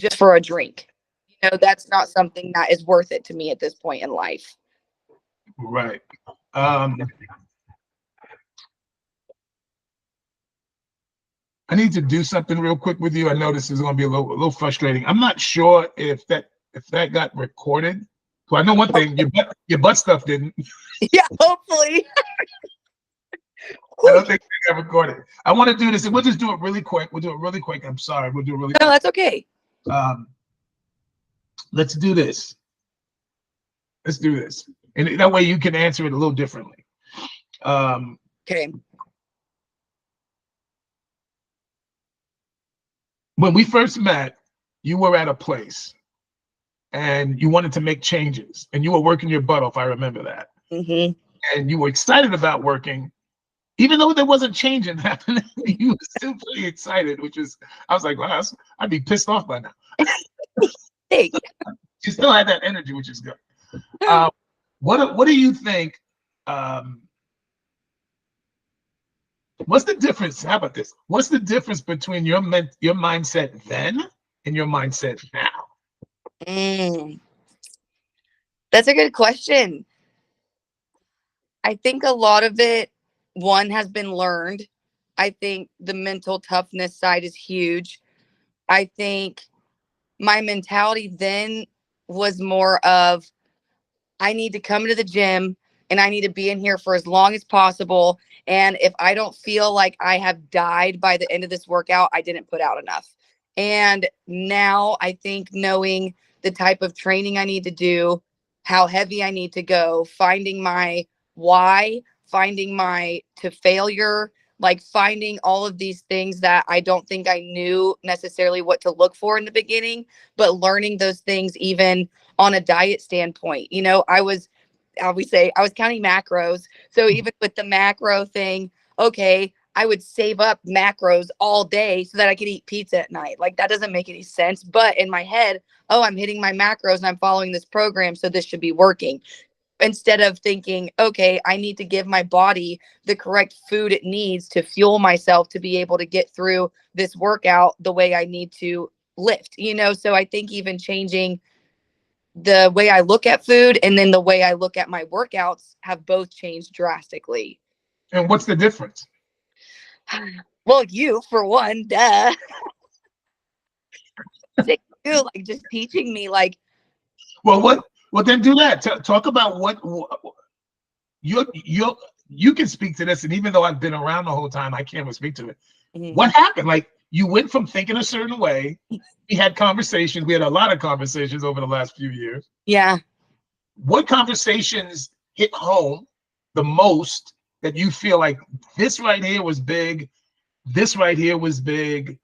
just for a drink. That's not something that is worth it to me at this point in life. Right. I need to do something real quick with you. I know this is going to be a little frustrating. I'm not sure if that got recorded. So I know one thing: your butt stuff didn't. Yeah, hopefully. I don't think they got recorded. I want to do this, and we'll just do it really quick. We'll do it really quick. I'm sorry. We'll do it really quick. No, that's okay. Let's do this. Let's do this, and that way you can answer it a little differently. Okay. When we first met, you were at a place and you wanted to make changes and you were working your butt off. I remember that. Mm-hmm. And you were excited about working, even though there wasn't changing happening. You were still pretty excited, I was like, wow, I'd be pissed off by now. Hey. You still had that energy, which is good. What do you think? What's the difference? How about this? What's the difference between your mindset then and your mindset now? That's a good question. I think a lot of it, one, has been learned. I think the mental toughness side is huge. I think my mentality then was more of, I need to come to the gym and I need to be in here for as long as possible. And if I don't feel like I have died by the end of this workout, I didn't put out enough. And now I think knowing the type of training I need to do, how heavy I need to go, finding my why, finding my to failure, like finding all of these things that I don't think I knew necessarily what to look for in the beginning, but learning those things even on a diet standpoint. I was counting macros. So even with the macro thing, okay, I would save up macros all day so that I could eat pizza at night. Like, that doesn't make any sense. But in my head, oh, I'm hitting my macros and I'm following this program, so this should be working. Instead of thinking, okay, I need to give my body the correct food it needs to fuel myself to be able to get through this workout the way I need to lift. So I think even changing the way I look at food and then the way I look at my workouts have both changed drastically. And what's the difference? Well, you, for one, duh. You, like, just teaching me, like. Well, then do that. Talk about what you can speak to this, and even though I've been around the whole time, I can't even speak to it. Mm-hmm. What happened? Like, you went from thinking a certain way. We had conversations. We had a lot of conversations over the last few years. Yeah. What conversations hit home the most that you feel like this right here was big, this right here was big,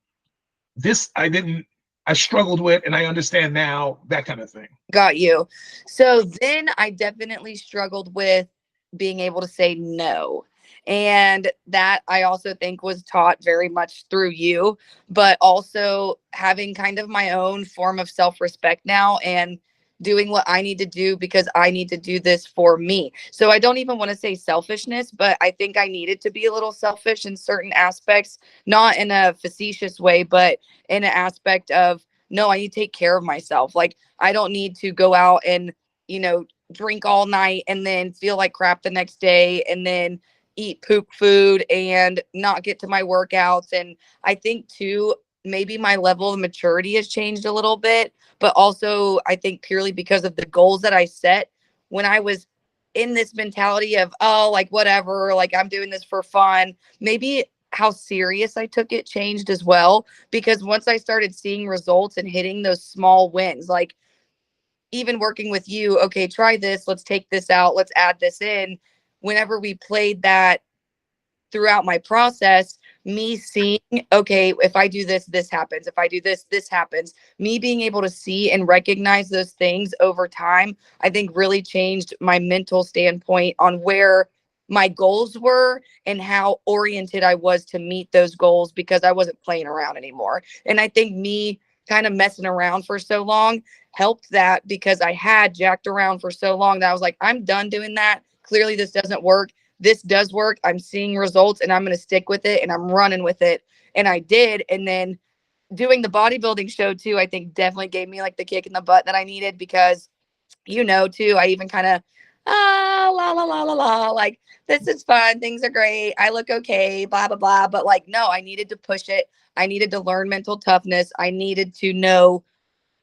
this I struggled with and I understand now, that kind of thing? Got you. So then I definitely struggled with being able to say no. And that I also think was taught very much through you, but also having kind of my own form of self-respect now and doing what I need to do because I need to do this for me. So I don't even want to say selfishness, but I think I needed to be a little selfish in certain aspects, not in a facetious way, but in an aspect of, no, I need to take care of myself. Like, I don't need to go out and, drink all night and then feel like crap the next day and then eat poop food and not get to my workouts. And I think too, maybe my level of maturity has changed a little bit, but also I think purely because of the goals that I set when I was in this mentality of, oh, like, whatever, like, I'm doing this for fun. Maybe how serious I took it changed as well, because once I started seeing results and hitting those small wins, like even working with you, okay, try this, let's take this out, let's add this in. Whenever we played that throughout my process, me seeing, okay, if I do this, this happens. If I do this, this happens. Me being able to see and recognize those things over time, I think really changed my mental standpoint on where my goals were and how oriented I was to meet those goals, because I wasn't playing around anymore. And I think me kind of messing around for so long helped that, because I had jacked around for so long that I was like, I'm done doing that. Clearly this doesn't work. This does work. I'm seeing results and I'm going to stick with it and I'm running with it. And I did. And then doing the bodybuilding show too, I think definitely gave me like the kick in the butt that I needed because, too, I even kind of, la, la, la, la, la, like, this is fun. Things are great. I look okay, blah, blah, blah. But like, no, I needed to push it. I needed to learn mental toughness. I needed to know,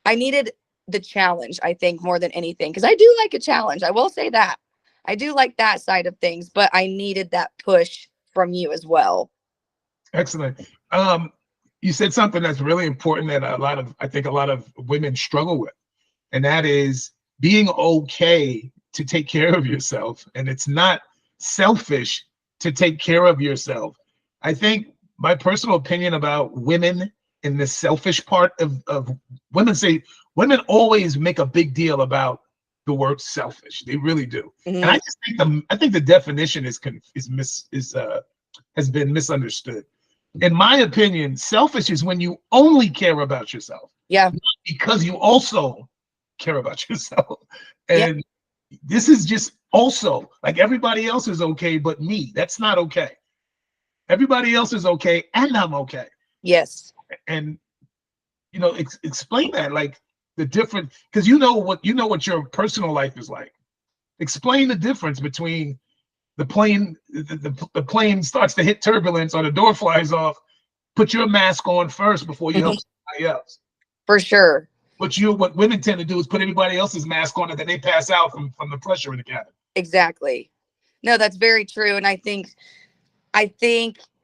I needed the challenge, I think, more than anything. Cause I do like a challenge. I will say that. I do like that side of things, but I needed that push from you as well. Excellent. You said something that's really important that I think a lot of women struggle with, and that is being okay to take care of yourself. And it's not selfish to take care of yourself. I think my personal opinion about women in the selfish part of women always make a big deal about the word selfish. They really do. And I just think the definition has been misunderstood. In my opinion, selfish is when you only care about yourself. Yeah. Because you also care about yourself. And yeah. This is just also like everybody else is okay, but me. That's not okay. Everybody else is okay, and I'm okay. Yes. And explain that, like the difference, because you know what your personal life is like. Explain the difference between the plane, the plane starts to hit turbulence or the door flies off. Put your mask on first before you help somebody else. For sure. What women tend to do is put everybody else's mask on and then they pass out from the pressure in the cabin. Exactly. No, that's very true. And I think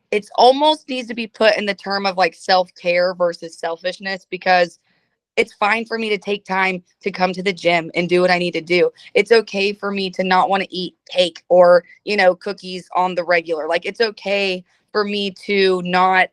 it's almost needs to be put in the term of like self-care versus selfishness, because it's fine for me to take time to come to the gym and do what I need to do. It's okay for me to not want to eat cake or, cookies on the regular. Like, it's okay for me to not,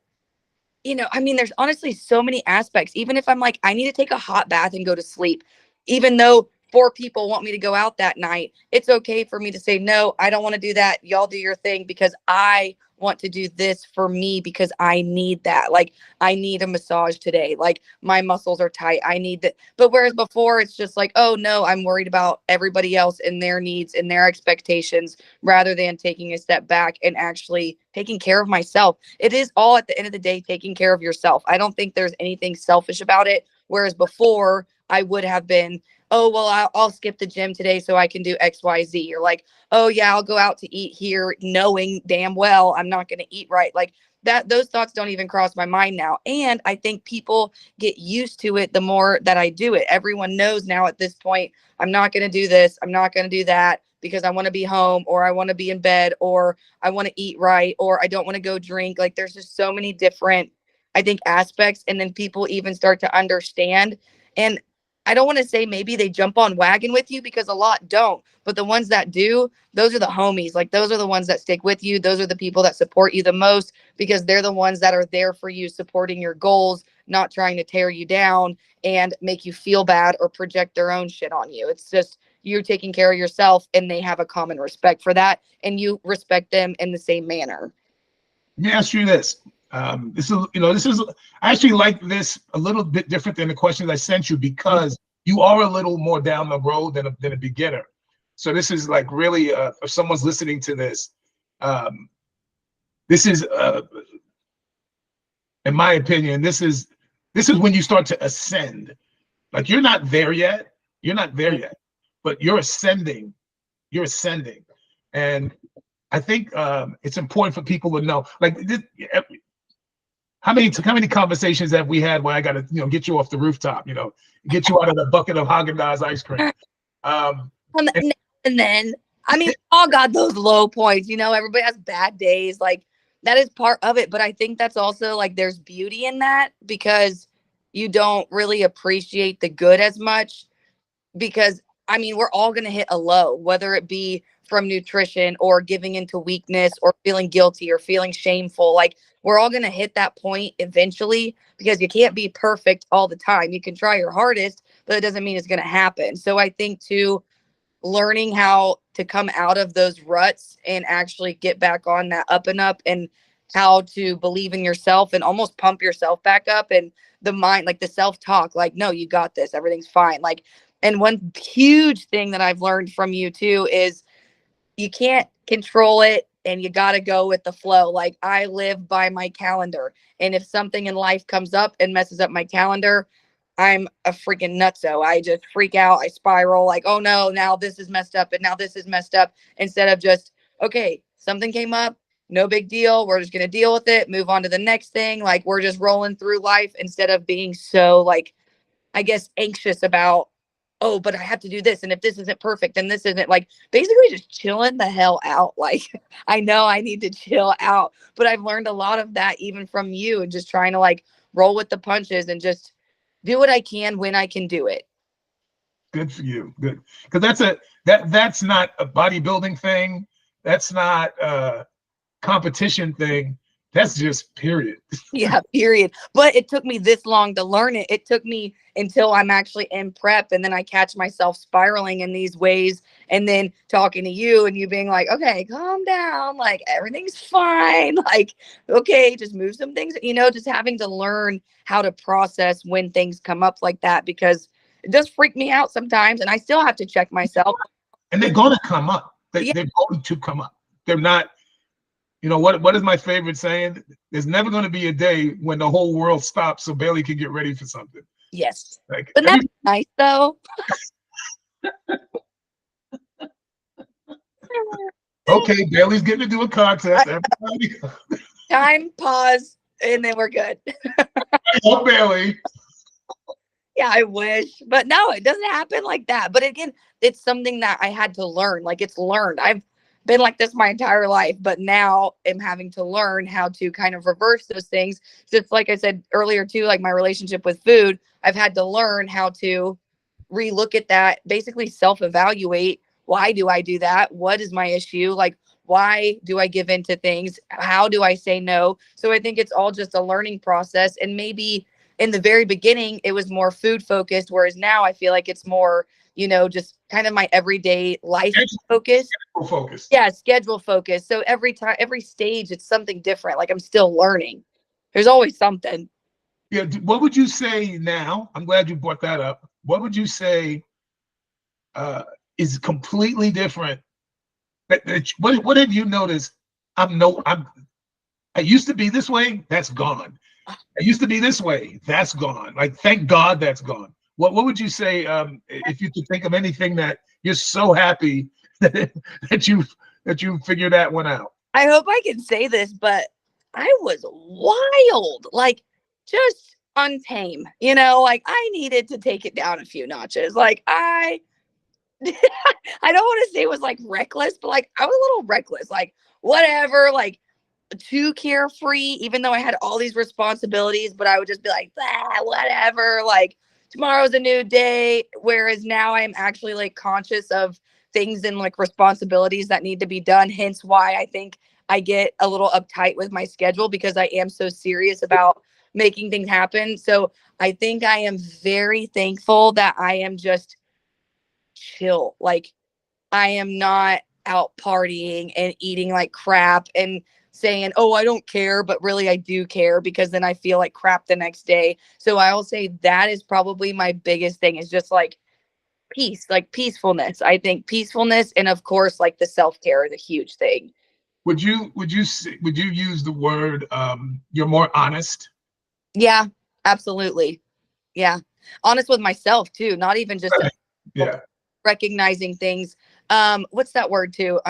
there's honestly so many aspects. Even if I'm like, I need to take a hot bath and go to sleep, even though 4 people want me to go out that night, it's okay for me to say, no, I don't want to do that. Y'all do your thing, because I want to do this for me, because I need that. Like, I need a massage today. Like, my muscles are tight. I need that. But whereas before it's just like, oh no, I'm worried about everybody else and their needs and their expectations, rather than taking a step back and actually taking care of myself. It is all, at the end of the day, taking care of yourself. I don't think there's anything selfish about it. Whereas before I would have been, oh, well, I'll skip the gym today so I can do XYZ. Or like, oh yeah, I'll go out to eat here, knowing damn well I'm not going to eat right. Like that, those thoughts don't even cross my mind now. And I think people get used to it the more that I do it. Everyone knows now at this point, I'm not going to do this, I'm not going to do that, because I want to be home, or I want to be in bed, or I want to eat right, or I don't want to go drink. Like, there's just so many different, I think, aspects. And then people even start to understand. And I don't want to say maybe they jump on wagon with you, because a lot don't, but the ones that do, those are the homies. Like, those are the ones that stick with you. Those are the people that support you the most, because they're the ones that are there for you, supporting your goals, not trying to tear you down and make you feel bad or project their own shit on you. It's just you taking care of yourself, and they have a common respect for that, and you respect them in the same manner. Let me ask you this. I actually like this a little bit different than the questions I sent you, because you are a little more down the road than a beginner. So this is like really, if someone's listening to this, this is, in my opinion, this is when you start to ascend. Like, you're not there yet. You're not there yet, but you're ascending. You're ascending. And I think it's important for people to know, like, how many conversations have we had where I got to, get you off the rooftop, get you out of the bucket of Haagen-Dazs ice cream. And then, all got those low points, everybody has bad days. Like, that is part of it. But I think that's also, like, there's beauty in that, because you don't really appreciate the good as much, because we're all going to hit a low, whether it be from nutrition or giving into weakness or feeling guilty or feeling shameful. Like, we're all going to hit that point eventually, because you can't be perfect all the time. You can try your hardest, but it doesn't mean it's going to happen. So I think too, learning how to come out of those ruts and actually get back on that up and up, and how to believe in yourself and almost pump yourself back up, and the mind, like the self-talk, like, no, you got this, everything's fine. Like, and one huge thing that I've learned from you too is you can't control it. and you got to go with the flow. Like I live by my calendar. And if something in life comes up and messes up my calendar, I'm a freaking nutso. I just freak out. I spiral like, oh no, now this is messed up and now this is messed up. Instead of just, okay, something came up, no big deal. We're just going to deal with it, move on to the next thing. Like we're just rolling through life instead of being so like, I guess, anxious about, oh, but I have to do this. And if this isn't perfect, and this isn't like basically just chilling the hell out. Like I know I need to chill out, but I've learned a lot of that even from you and just trying to like roll with the punches and just do what I can when I can do it. Good for you. Good. Because that's not a bodybuilding thing. That's not a competition thing. That's just period. Yeah, period. But it took me this long to learn it. It took me until I'm actually in prep and then I catch myself spiraling in these ways and then talking to you and you being like, okay, calm down. Like everything's fine. Like, okay, just move some things, just having to learn how to process when things come up like that because it does freak me out sometimes and I still have to check myself. And they're going to come up. Yeah. They're going to come up. They're not. What is my favorite saying? There's never going to be a day when the whole world stops so Bailey can get ready for something. Yes. Like, but that's nice though. Okay, Bailey's getting to do a contest. Everybody. Time, pause, and then we're good. Oh, Bailey. Yeah, I wish. But no, it doesn't happen like that. But again, it's something that I had to learn. Like it's learned. I've been like this my entire life, but now I'm having to learn how to kind of reverse those things. Just like I said earlier too, like my relationship with food, I've had to learn how to relook at that, basically self-evaluate. Why do I do that? What is my issue? Like, why do I give into things? How do I say no? So I think it's all just a learning process. And maybe in the very beginning, it was more food focused, whereas now I feel like it's more, just kind of my everyday life focus. Focus. Yeah, schedule focus. So every time, every stage, it's something different. Like I'm still learning. There's always something. Yeah. What would you say now? I'm glad you brought that up. What would you say is completely different? What have you noticed? I used to be this way. That's gone. I used to be this way. That's gone. Like, thank God that's gone. What would you say if you could think of anything that you're so happy that you figured that one out? I hope I can say this, but I was wild, like just untame, like I needed to take it down a few notches. Like I don't want to say it was like reckless, but like I was a little reckless, like whatever, like too carefree, even though I had all these responsibilities, but I would just be like, whatever, like tomorrow's a new day. Whereas now I'm actually like conscious of things and like responsibilities that need to be done. Hence why I think I get a little uptight with my schedule because I am so serious about making things happen. So I think I am very thankful that I am just chill. Like I am not out partying and eating like crap and saying, oh, I don't care, but really I do care because then I feel like crap the next day. So I will say that is probably my biggest thing is just like peace, like peacefulness. I think peacefulness and of course like the self-care is a huge thing. Would you use the word you're more honest? Yeah, absolutely. Yeah. Honest with myself too, not even just Yeah. recognizing things. What's that word too?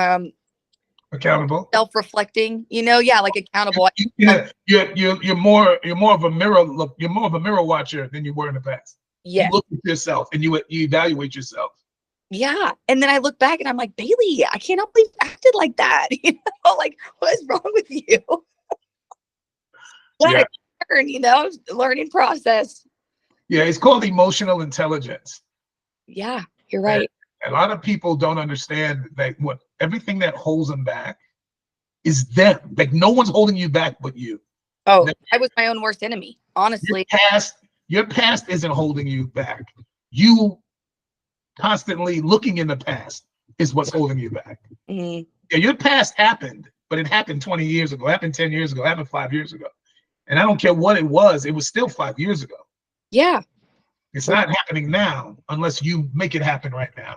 Accountable. Self-reflecting, yeah, like accountable. Yeah, you're more of a mirror look. You're more of a mirror watcher than you were in the past. Yeah. You look at yourself and you evaluate yourself. Yeah. And then I look back and I'm like, Bailey, I cannot believe you acted like that. Like what is wrong with you? Yeah. Learn, learning process. Yeah, it's called emotional intelligence. Yeah, you're right. And a lot of people don't understand that everything that holds them back is them. Like no one's holding you back but you. Oh, I was my own worst enemy, honestly. Your past isn't holding you back. You constantly looking in the past is what's holding you back. Mm-hmm. Yeah, your past happened, but it happened 20 years ago, happened 10 years ago, happened 5 years ago. And I don't care what it was still 5 years ago. Yeah. It's not happening now unless you make it happen right now,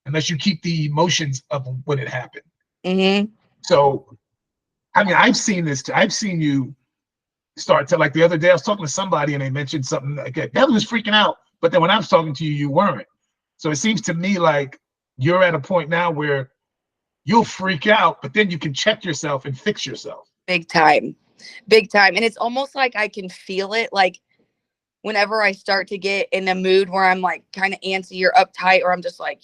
unless you keep the emotions of when it happened. Mm-hmm. So, I mean, I've seen this. I've seen you start to, like the other day, I was talking to somebody and they mentioned something like that was freaking out. But then when I was talking to you, you weren't. So it seems to me like you're at a point now where you'll freak out, but then you can check yourself and fix yourself. Big time. Big time. And it's almost like I can feel it. Like whenever I start to get in a mood where I'm like kind of antsy or uptight, or I'm just like,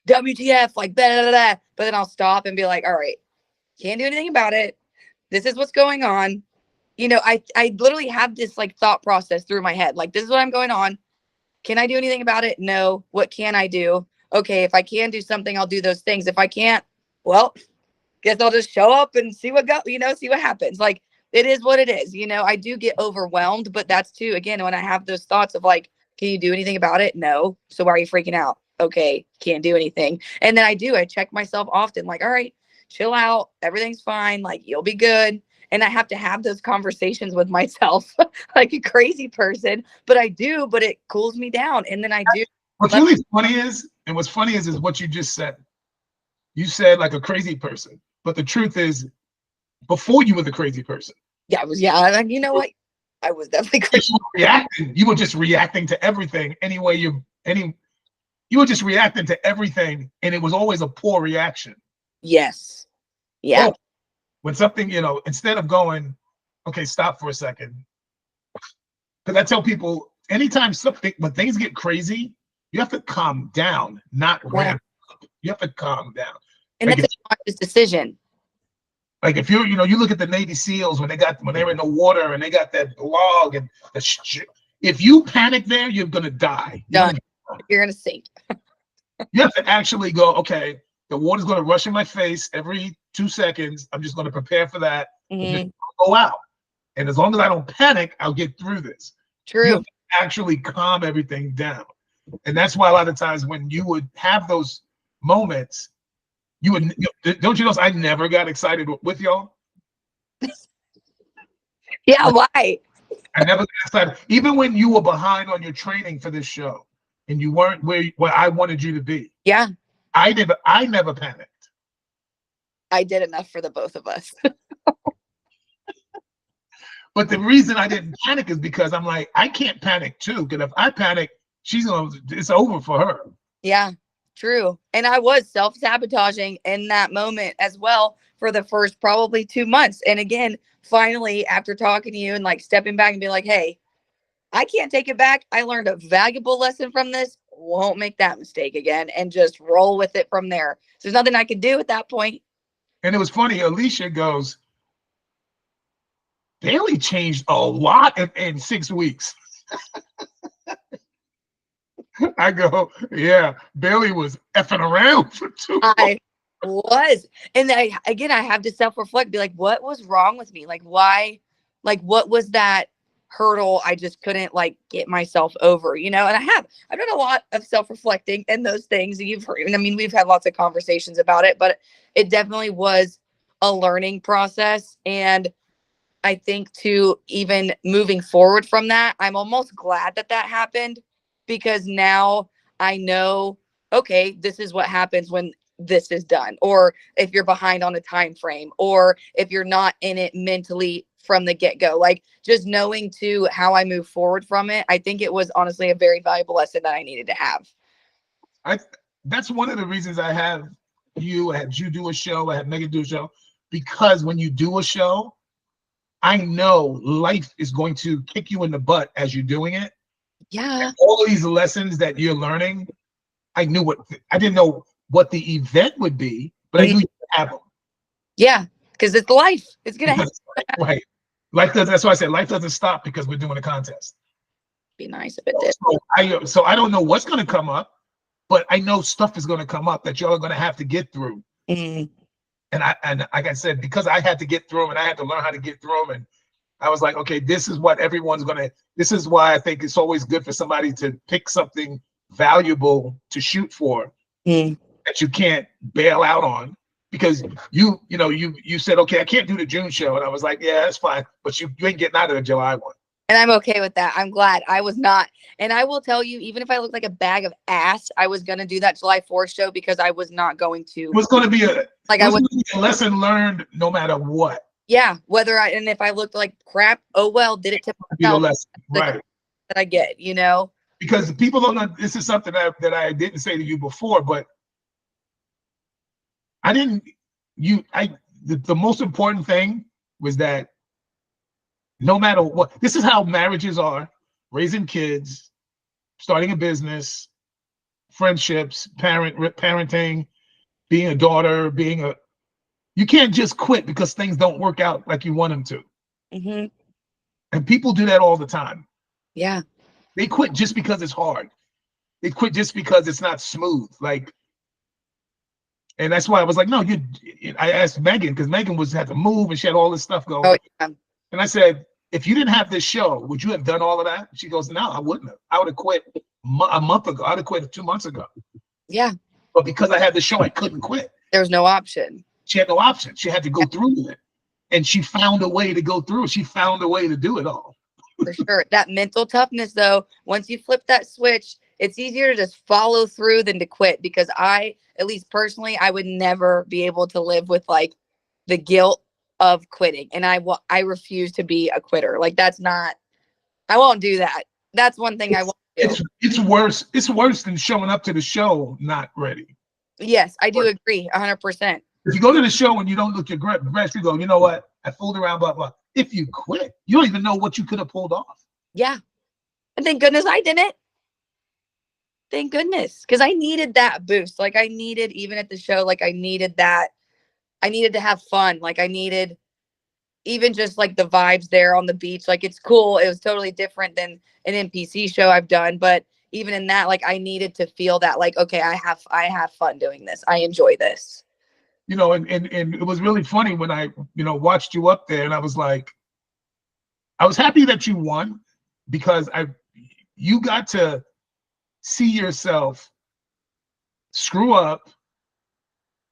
WTF, like blah, blah, blah. But then I'll stop and be like, all right, can't do anything about it. This is what's going on. I literally have this like thought process through my head. Like, this is what I'm going on. Can I do anything about it? No. What can I do? Okay, if I can do something, I'll do those things. If I can't, well, guess I'll just show up and see what happens. Like, it is what it is. I do get overwhelmed, but that's too, again, when I have those thoughts of like, can you do anything about it? No. So why are you freaking out? Okay, can't do anything. And then I check myself often, like, all right, chill out. Everything's fine. Like, you'll be good. And I have to have those conversations with myself like a crazy person, but it cools me down. And then I do. What's really funny is what you just said. You said like a crazy person, but the truth is, before you were the crazy person. Yeah, like, you know what? I was definitely crazy. You were just reacting to everything you were just reacting to everything, and it was always a poor reaction. Yes. Yeah. Oh, when something, instead of going, okay, stop for a second. Because I tell people, anytime when things get crazy, you have to calm down, not ramp up. You have to calm down. And like that's a conscious decision. Like if you look at the Navy SEALs when they were in the water and they got that log and if you panic there, you're gonna die. Done. You're gonna sink. You have to actually go, okay, the water's gonna rush in my face every 2 seconds. I'm just gonna prepare for that. Mm-hmm. Just go out. And as long as I don't panic, I'll get through this. True. You have to actually calm everything down. And that's why a lot of times when you would have those moments, don't you know I never got excited with y'all? Yeah, why? I never got excited. Even when you were behind on your training for this show and you weren't where I wanted you to be. Yeah. I never panicked. I did enough for the both of us. But the reason I didn't panic is because I'm like, I can't panic too. Because if I panic, it's over for her. Yeah, true. And I was self-sabotaging in that moment as well for the first probably 2 months. And again, finally, after talking to you and like stepping back and being like, hey, I can't take it back. I learned a valuable lesson from this. Won't make that mistake again, and just roll with it from there. So there's nothing I could do at that point. And it was funny. Alicia goes, Bailey changed a lot in 6 weeks. I go, yeah, Bailey was effing around for 2 months. I was. And I have to self-reflect, be like, what was wrong with me? Like, why? Like, what was that hurdle I just couldn't like get myself over, And I've done a lot of self-reflecting and those things you've heard. And I mean, we've had lots of conversations about it, but it definitely was a learning process. And I think to even moving forward from that, I'm almost glad that happened, because now I know, okay, this is what happens when this is done, or if you're behind on a time frame, or if you're not in it mentally from the get-go, like just knowing to how I move forward from it. I think it was honestly a very valuable lesson that I needed to have. That's one of the reasons I had you do a show, I had Megan do a show, because when you do a show, I know life is going to kick you in the butt as you're doing it. Yeah. And all of these lessons that you're learning, I didn't know what the event would be, but I knew you would have them. Yeah, because it's life. It's gonna happen. Right. That's why I said life doesn't stop because we're doing a contest. Be nice if it did. So I don't know what's gonna come up, but I know stuff is gonna come up that y'all are gonna have to get through. Mm-hmm. And like I said, because I had to get through them and I had to learn how to get through them, and I was like, okay, this is what this is why I think it's always good for somebody to pick something valuable to shoot for that you can't bail out on, because you said, okay, I can't do the June show. And I was like, yeah, that's fine. But you ain't getting out of the July one. And I'm okay with that. I'm glad I was not. And I will tell you, even if I look like a bag of ass, I was going to do that July 4th show because I was not going It to. was going to be a, Like, it I was would, going to be a lesson learned no matter what. yeah, whether I, and if I looked like crap, oh well, did it to Be the myself lesson, the right? that I get, you know? Because people don't know, this is something that I didn't say to you before, but I didn't, the most important thing was that no matter what, this is how marriages are, raising kids, starting a business, friendships, parenting, being a daughter, you can't just quit because things don't work out like you want them to. Hmm. And people do that all the time. Yeah. They quit just because it's hard. They quit just because it's not smooth. Like, and that's why I was like, no, I asked Megan, because Megan had to move and she had all this stuff going. Oh, yeah. And I said, if you didn't have this show, would you have done all of that? She goes, no, I wouldn't have. I would have quit a month ago. I'd have quit 2 months ago. Yeah. But because I had the show, I couldn't quit. There was no option. She had no option. She had to go through with it. And she found a way to go through. She found a way to do it all. For sure. That mental toughness, though, once you flip that switch, it's easier to just follow through than to quit, because at least personally, I would never be able to live with like the guilt of quitting. And I refuse to be a quitter. Like, I won't do that. That's one thing I won't do. It's worse. It's worse than showing up to the show not ready. Yes, I do agree 100%. If you go to the show and you don't look your best, you go, you know what? I fooled around, blah, blah. If you quit, you don't even know what you could have pulled off. Yeah. And thank goodness I didn't. Thank goodness. Because I needed that boost. Like, I needed, even at the show, like, I needed that. I needed to have fun. Like, I needed even just like the vibes there on the beach. Like, it's cool. It was totally different than an NPC show I've done. But even in that, like, I needed to feel that, like, okay, I have fun doing this. I enjoy this. You know, and it was really funny when I, watched you up there, and I was happy that you won, because you got to see yourself screw up,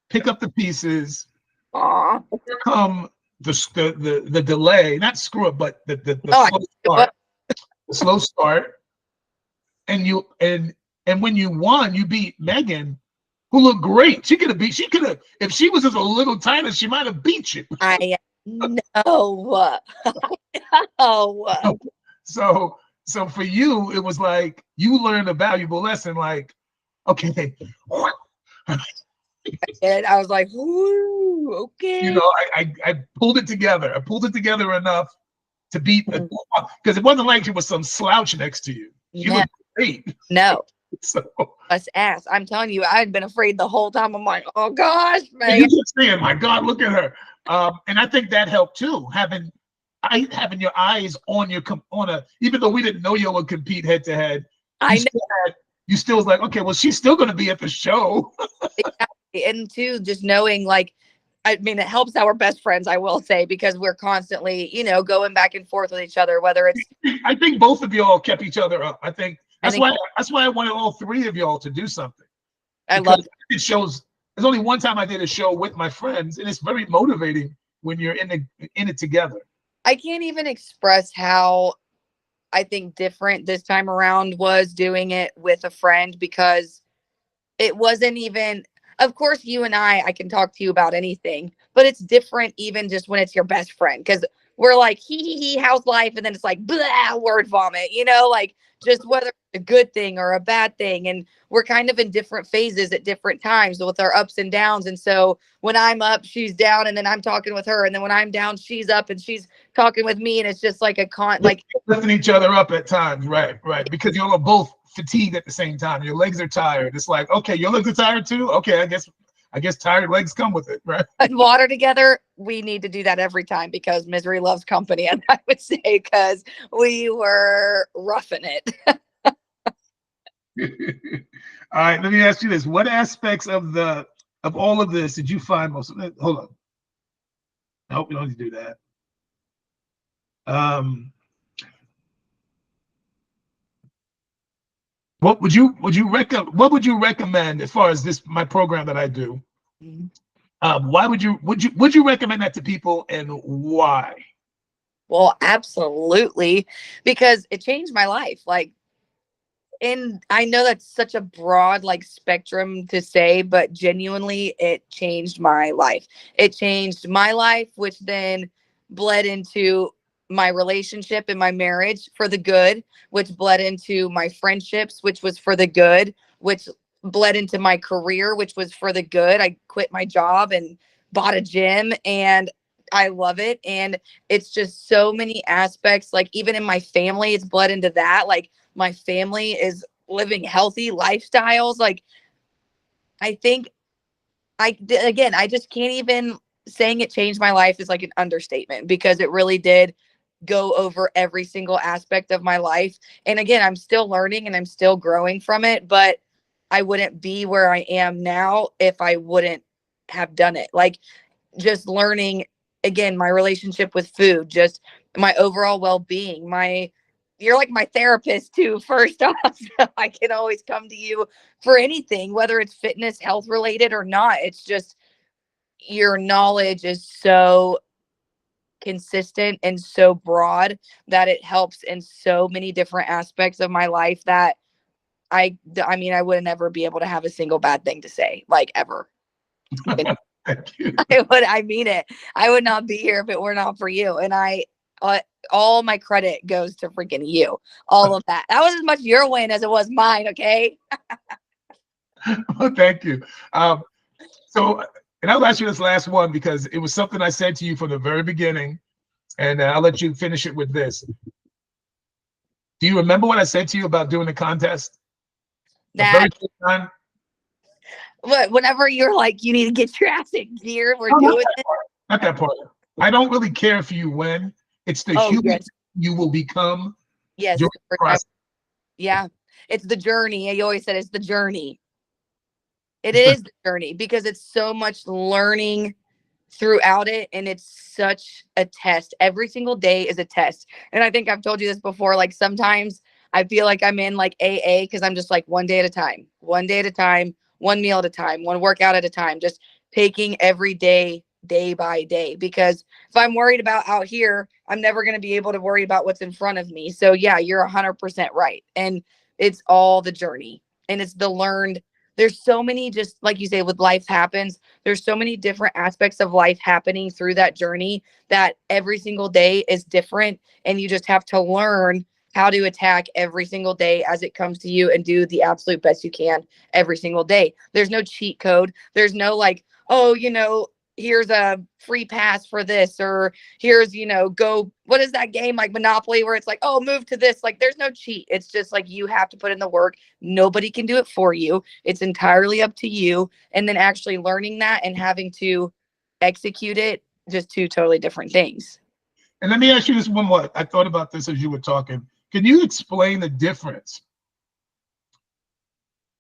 pick up the pieces, Aww. overcome the delay, not screw up, but the slow start, the slow start, and when you won, you beat Megan, who looked great. She could have, if she was just a little tighter, she might have beat you. I know. Oh. So for you, it was like you learned a valuable lesson. Like, okay, And I was like, "Ooh, okay." I pulled it together. I pulled it together enough to beat, because it wasn't like it was some slouch next to you. You looked great. No. So Us ass. I'm telling you, I had been afraid the whole time. I'm like, oh gosh, man. you just saying, my God, look at her. And I think that helped too, having your eyes on even though we didn't know you would compete head to head. You still was like, okay, well, she's still going to be at the show. Exactly. And two, just knowing, like, I mean, it helps our best friends, I will say, because we're constantly, going back and forth with each other, whether it's. I think both of y'all kept each other up. I think that's why I wanted all three of y'all to do something. I love it. Shows. There's only one time I did a show with my friends, and it's very motivating when you're in it together. I can't even express how I think different this time around was doing it with a friend, because it wasn't even, of course, you and I can talk to you about anything, but it's different even just when it's your best friend, because we're like, he, how's life? And then it's like, blah, word vomit, like just whether it's a good thing or a bad thing. And we're kind of in different phases at different times with our ups and downs. And so when I'm up, she's down, and then I'm talking with her. And then when I'm down, she's up and she's talking with me. And it's just like lifting each other up at times. Right. Because y'all are both fatigued at the same time. Your legs are tired. It's like, okay, your legs are tired too. Okay, I guess tired legs come with it, right? And water together, we need to do that every time, because misery loves company. And I would say, because we were roughing it. All right, let me ask you this. What aspects of all of this did you find most? Hold on. I hope we don't need to do that. What would you recommend as far as my program that I do? Mm-hmm. Why would you recommend that to people, and why? Well, absolutely, because it changed my life. Like, and I know that's such a broad like spectrum to say, but genuinely it changed my life. It changed my life, which then bled into my relationship and my marriage for the good, which bled into my friendships, which was for the good, which bled into my career, which was for the good. I quit my job and bought a gym, and I love it. And it's just so many aspects. Like, even in my family, it's bled into that. Like, my family is living healthy lifestyles. Like, I think again, I just can't even, saying it changed my life is like an understatement, because it really did go over every single aspect of my life. And again, I'm still learning and I'm still growing from it, but I wouldn't be where I am now if I wouldn't have done it. Like, just learning, again, my relationship with food, just my overall well-being, my, you're like my therapist too, first off. So I can always come to you for anything, whether it's fitness, health related or not. It's just your knowledge is so consistent and so broad that it helps in so many different aspects of my life that I mean, I would never be able to have a single bad thing to say, like, ever. Thank you. I mean it. I would not be here if it were not for you. And uh, all my credit goes to freaking you. All of that. That was as much your win as it was mine. Okay. Well, thank you. Um, so, and I'll ask you this last one because it was something I said to you from the very beginning, and I'll let you finish it with this. Do you remember what I said to you about doing the contest? The That, very first time? whenever you're like, you need to get your ass in gear, we're Oh, doing it. not that part. I don't really care if you win. It's the Oh, human yes. you will become Yes. during the process. Yeah. It's the journey. You always said it's the journey. It It's the is the journey, because it's so much learning throughout it, and it's such a test. Every single day is a test. And I think I've told you this before, like, sometimes I feel like I'm in like AA, because I'm just like, one day at a time, one day at a time, one meal at a time, one workout at a time, just taking every day, day by day. Because if I'm worried about out here, I'm never going to be able to worry about what's in front of me. So yeah, you're 100% right. And it's all the journey, and it's the learned. There's so many, just like you say, with life happens, there's so many different aspects of life happening through that journey, that every single day is different, and you just have to learn how to attack every single day as it comes to you, and do the absolute best you can every single day. There's no cheat code. There's no like, oh, here's a free pass for this, or here's, go, what is that game like Monopoly where it's like, oh, move to this. Like, there's no cheat. It's just like, you have to put in the work. Nobody can do it for you. It's entirely up to you. And then actually learning that and having to execute it, just two totally different things. And let me ask you this one more. I thought about this as you were talking. Can you explain the difference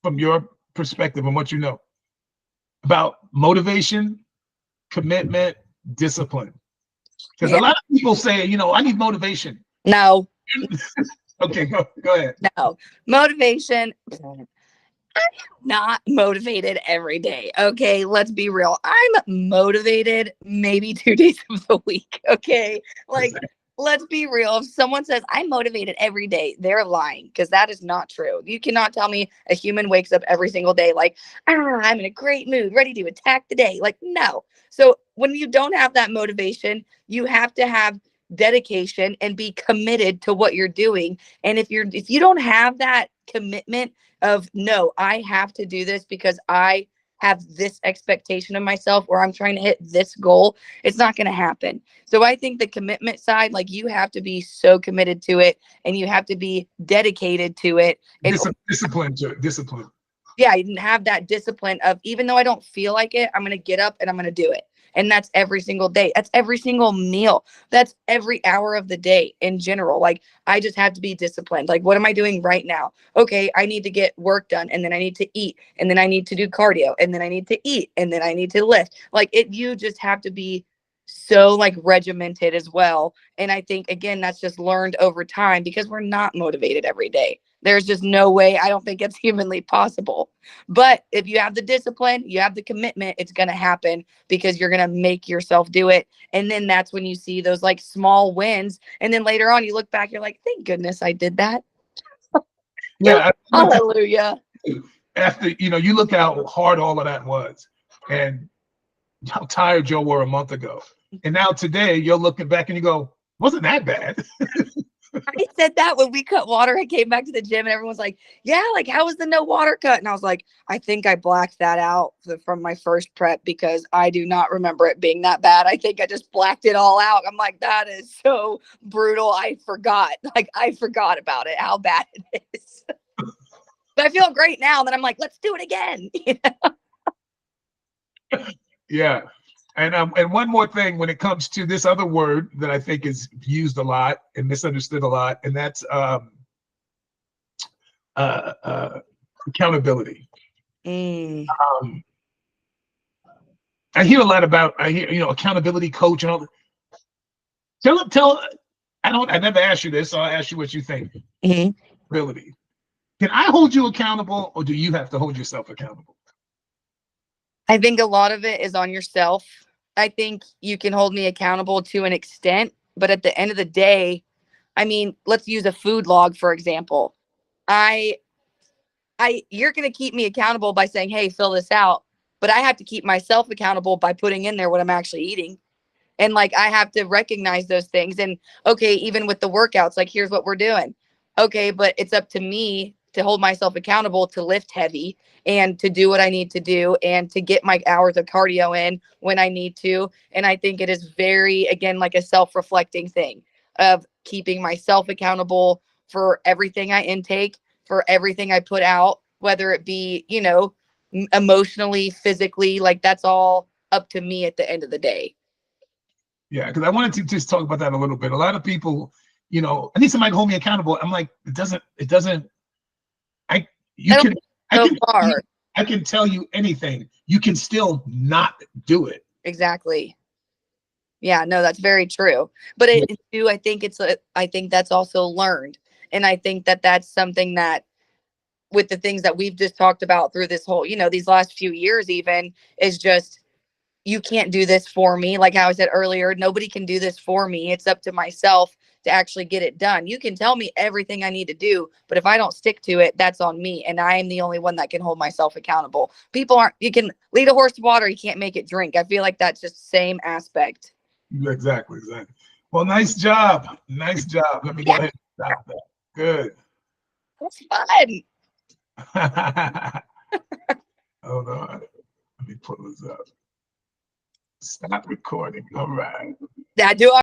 from your perspective and what you know about motivation, commitment, discipline? Because a Yeah. lot of people say, I need motivation. No, Okay, go ahead. no. Motivation. Not motivated every day. Okay, let's be real. I'm motivated maybe 2 days of the week. Okay, like, let's be real. If someone says I'm motivated every day, they're lying, because that is not true. You cannot tell me a human wakes up every single day like, I'm in a great mood, ready to attack the day. Like, no. So when you don't have that motivation, you have to have dedication and be committed to what you're doing. And if you don't have that commitment of, no, I have to do this because I have this expectation of myself, or I'm trying to hit this goal, it's not going to happen. So I think the commitment side, like, you have to be so committed to it, and you have to be dedicated to it. And Discipline to it. Discipline. yeah, you didn't have that discipline of, even though I don't feel like it, I'm going to get up and I'm going to do it. And that's every single day. That's every single meal. That's every hour of the day in general. Like, I just have to be disciplined. Like, what am I doing right now? Okay, I need to get work done, and then I need to eat, and then I need to do cardio, and then I need to eat, and then I need to lift. Like, you just have to be so like regimented as well. And I think, again, that's just learned over time, because we're not motivated every day. There's just no way. I don't think it's humanly possible. But if you have the discipline, you have the commitment, it's going to happen because you're going to make yourself do it. And then that's when you see those like small wins. And then later on, you look back, you're like, thank goodness I did that. Yeah. Hallelujah. After, you look how hard all of that was and how tired you were a month ago. And now today you're looking back and you go, wasn't that bad? I said that when we cut water. I came back to the gym and everyone's like, yeah, like, how was the no water cut? And I was like, I think I blacked that out from my first prep because I do not remember it being that bad. I think I just blacked it all out. I'm like, that is so brutal. I forgot. Like, I forgot about it, how bad it is. But I feel great now. Then I'm like, let's do it again. Yeah. And one more thing when it comes to this other word that I think is used a lot and misunderstood a lot, and that's accountability. I hear a lot about, accountability coach and all that. I never asked you this, so I'll ask you what you think. Accountability. Can I hold you accountable, or do you have to hold yourself accountable? I think a lot of it is on yourself. I think you can hold me accountable to an extent, but at the end of the day, I mean, let's use a food log, for example. You're going to keep me accountable by saying, hey, fill this out. But I have to keep myself accountable by putting in there what I'm actually eating. And like, I have to recognize those things. And okay, even with the workouts, like, here's what we're doing. Okay, but it's up to me to hold myself accountable to lift heavy and to do what I need to do and to get my hours of cardio in when I need to. And I think it is very, again, like a self-reflecting thing of keeping myself accountable for everything I intake, for everything I put out, whether it be, emotionally, physically, like, that's all up to me at the end of the day. Yeah, because I wanted to just talk about that a little bit. A lot of people, I need somebody to hold me accountable. I'm like, it doesn't, I can tell you anything. You can still not do it. Exactly. Yeah, no, that's very true. But I think that's also learned. And I think that that's something that with the things that we've just talked about through this whole, these last few years, even, is just, you can't do this for me. Like how I said earlier, nobody can do this for me. It's up to myself to actually get it done. You can tell me everything I need to do, but if I don't stick to it, that's on me. And I am the only one that can hold myself accountable. You can lead a horse to water, you can't make it drink. I feel like that's just the same aspect. Exactly. Well, nice job. Let me go ahead and stop that. Good. That's fun. Hold on. Let me pull this up. Stop recording. All right. Yeah, do